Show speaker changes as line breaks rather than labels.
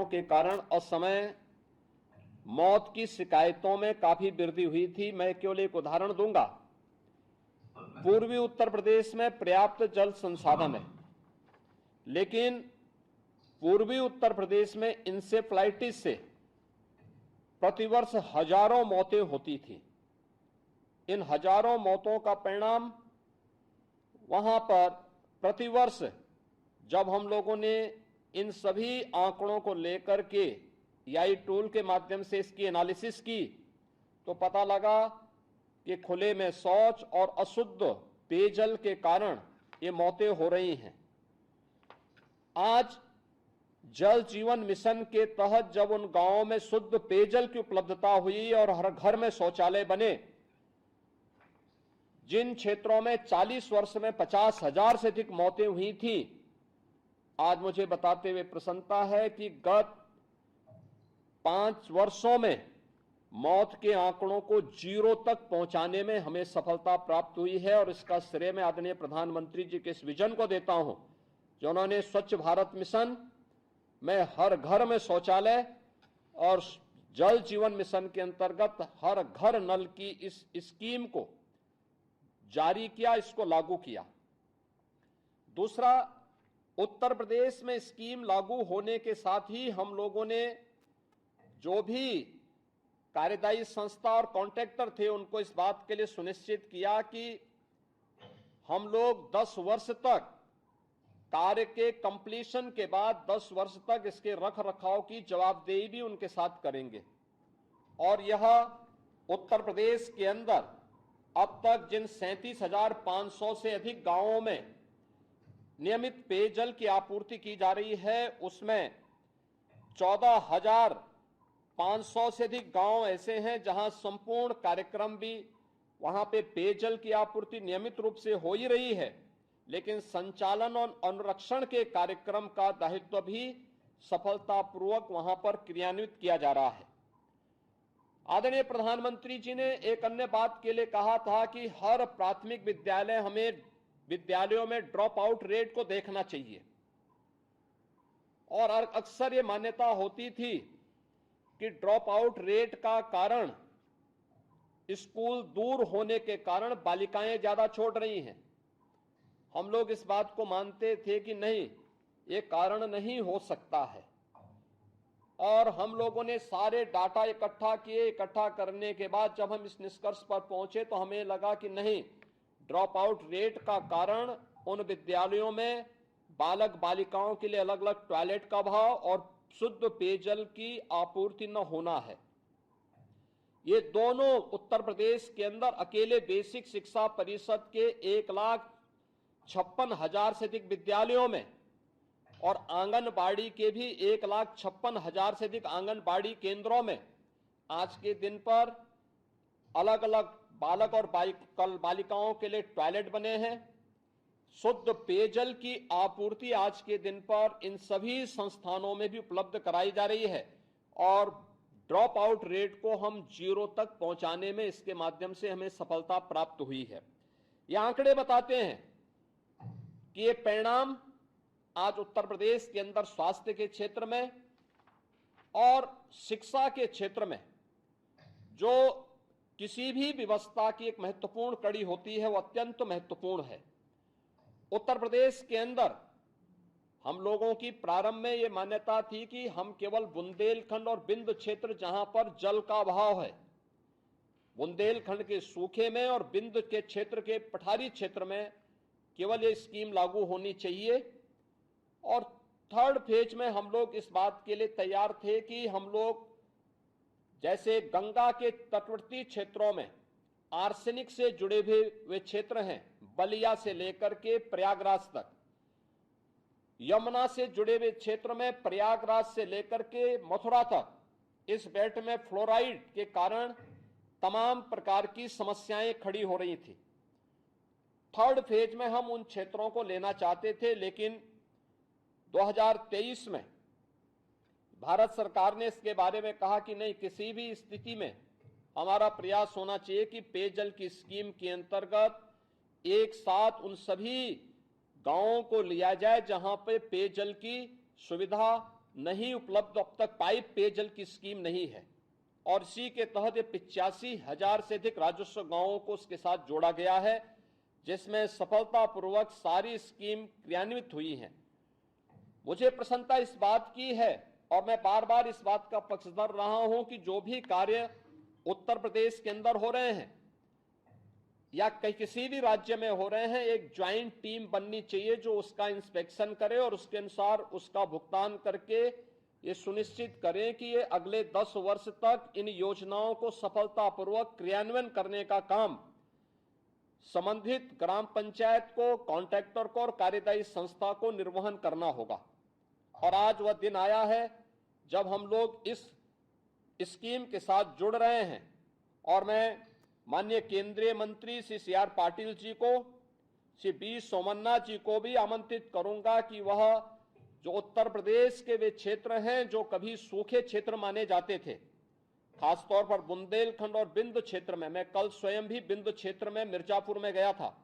कार्यों के कारण असमय मौत की शिकायतों में काफी वृद्धि हुई थी। मैं केवल एक उदाहरण दूंगा। पूर्वी उत्तर प्रदेश में पर्याप्त जल संसाधन है, लेकिन पूर्वी उत्तर प्रदेश में इंसेफ्लाइटिस से प्रतिवर्ष हजारों मौतें होती थी। इन हजारों मौतों का परिणाम वहां पर प्रतिवर्ष जब हम लोगों ने इन सभी आंकड़ों को लेकर के एआई टूल के माध्यम से इसकी एनालिसिस की तो पता लगा कि खुले में शौच और अशुद्ध पेयजल के कारण ये मौतें हो रही हैं। आज जल जीवन मिशन के तहत जब उन गांवों में शुद्ध पेयजल की उपलब्धता हुई और हर घर में शौचालय बने, जिन क्षेत्रों में 40 वर्ष में 50,000 से अधिक मौतें हुई थी, आज मुझे बताते हुए प्रसन्नता है कि गत 5 वर्षों में मौत के आंकड़ों को 0 तक पहुंचाने में हमें सफलता प्राप्त हुई है। और इसका श्रेय मैं आदरणीय प्रधानमंत्री जी के इस विजन को देता हूं, जो उन्होंने स्वच्छ भारत मिशन में हर घर में शौचालय और जल जीवन मिशन के अंतर्गत हर घर नल की इस स्कीम को जारी किया, इसको लागू किया। दूसरा, उत्तर प्रदेश में स्कीम लागू होने के साथ ही हम लोगों ने जो भी कार्यदायी संस्था और कॉन्ट्रैक्टर थे उनको इस बात के लिए सुनिश्चित किया कि हम लोग 10 वर्ष तक कार्य के कंप्लीशन के बाद 10 वर्ष तक इसके रख रखाव की जवाबदेही भी उनके साथ करेंगे। और यह उत्तर प्रदेश के अंदर अब तक जिन 37,500 से अधिक गांवों में नियमित पेयजल की आपूर्ति की जा रही है, उसमें 14,500 से अधिक गांव ऐसे हैं जहां संपूर्ण कार्यक्रम भी वहां पे पेयजल की आपूर्ति नियमित रूप से हो ही रही है, लेकिन संचालन और अनुरक्षण के कार्यक्रम का दायित्व भी सफलतापूर्वक वहां पर क्रियान्वित किया जा रहा है। आदरणीय प्रधानमंत्री जी ने एक अन्य बात के लिए कहा था कि हर प्राथमिक विद्यालय हमें विद्यालयों में ड्रॉप आउट रेट को देखना चाहिए। और अक्सर ये मान्यता होती थी कि ड्रॉप आउट रेट का कारण स्कूल दूर होने के कारण बालिकाएं ज्यादा छोड़ रही हैं। हम लोग इस बात को मानते थे कि नहीं, ये कारण नहीं हो सकता है। और हम लोगों ने सारे डाटा इकट्ठा किए। इकट्ठा करने के बाद जब हम इस निष्कर्ष पर पहुंचे तो हमें लगा कि नहीं, ड्रॉप आउट रेट का कारण उन विद्यालयों में बालक बालिकाओं के लिए अलग अलग टॉयलेट का अभाव और शुद्ध पेयजल की आपूर्ति न होना है। ये दोनों उत्तर प्रदेश के अंदर अकेले बेसिक शिक्षा परिषद के 1,56,000 से अधिक विद्यालयों में और आंगनबाड़ी के भी 1,56,000 से अधिक आंगनबाड़ी केंद्रों में आज के दिन पर अलग अलग बालक और बालिकाओं के लिए टॉयलेट बने हैं। शुद्ध पेयजल की आपूर्ति आज के दिन पर इन सभी संस्थानों में भी उपलब्ध कराई जा रही है और ड्रॉप आउट रेट को हम 0 तक पहुंचाने में इसके माध्यम से हमें सफलता प्राप्त हुई है। ये आंकड़े बताते हैं कि ये परिणाम आज उत्तर प्रदेश के अंदर स्वास्थ्य के क्षेत्र में और शिक्षा के क्षेत्र में जो किसी भी व्यवस्था की एक महत्वपूर्ण कड़ी होती है, वो अत्यंत महत्वपूर्ण है। उत्तर प्रदेश के अंदर हम लोगों की प्रारंभ में ये मान्यता थी कि हम केवल बुंदेलखंड और बिंद क्षेत्र जहां पर जल का अभाव है, बुंदेलखंड के सूखे में और बिंद के क्षेत्र के पठारी क्षेत्र में केवल ये स्कीम लागू होनी चाहिए। और थर्ड फेज में हम लोग इस बात के लिए तैयार थे कि हम लोग जैसे गंगा के तटवर्ती क्षेत्रों में आर्सेनिक से जुड़े हुए क्षेत्र हैं, बलिया से लेकर के प्रयागराज तक, यमुना से जुड़े हुए क्षेत्र में प्रयागराज से लेकर के मथुरा तक, इस बेल्ट में फ्लोराइड के कारण तमाम प्रकार की समस्याएं खड़ी हो रही थी। थर्ड फेज में हम उन क्षेत्रों को लेना चाहते थे, लेकिन 2023 में भारत सरकार ने इसके बारे में कहा कि नहीं, किसी भी स्थिति में हमारा प्रयास होना चाहिए कि पेयजल की स्कीम के अंतर्गत एक साथ उन सभी गांवों को लिया जाए जहां पे पेयजल की सुविधा नहीं उपलब्ध, अब तक पाइप पेयजल की स्कीम नहीं है और इसी के तहत 85,000 से अधिक राजस्व गांवों को उसके साथ जोड़ा गया है, जिसमें सफलतापूर्वक सारी स्कीम क्रियान्वित हुई हैं। मुझे प्रसन्नता इस बात की है और मैं बार बार इस बात का पक्षधर रहा हूं कि जो भी कार्य उत्तर प्रदेश के अंदर हो रहे हैं या किसी भी राज्य में हो रहे हैं, एक ज्वाइंट टीम बननी चाहिए जो उसका इंस्पेक्शन करे और उसके अनुसार उसका भुगतान करके ये सुनिश्चित करें कि ये अगले 10 वर्ष तक इन योजनाओं को सफलतापूर्वक क्रियान्वयन करने का काम संबंधित ग्राम पंचायत को, कॉन्ट्रैक्टर को और कार्यदायी संस्था को निर्वहन करना होगा। और आज वह दिन आया है जब हम लोग इस स्कीम के साथ जुड़ रहे हैं और मैं माननीय केंद्रीय मंत्री श्री सी आर पाटिल जी को, श्री बी सोमनाथ जी को भी आमंत्रित करूंगा कि वह जो उत्तर प्रदेश के वे क्षेत्र हैं जो कभी सूखे क्षेत्र माने जाते थे, खासतौर पर बुंदेलखंड और बिंद क्षेत्र में, मैं कल स्वयं भी बिंद क्षेत्र में मिर्जापुर में गया था,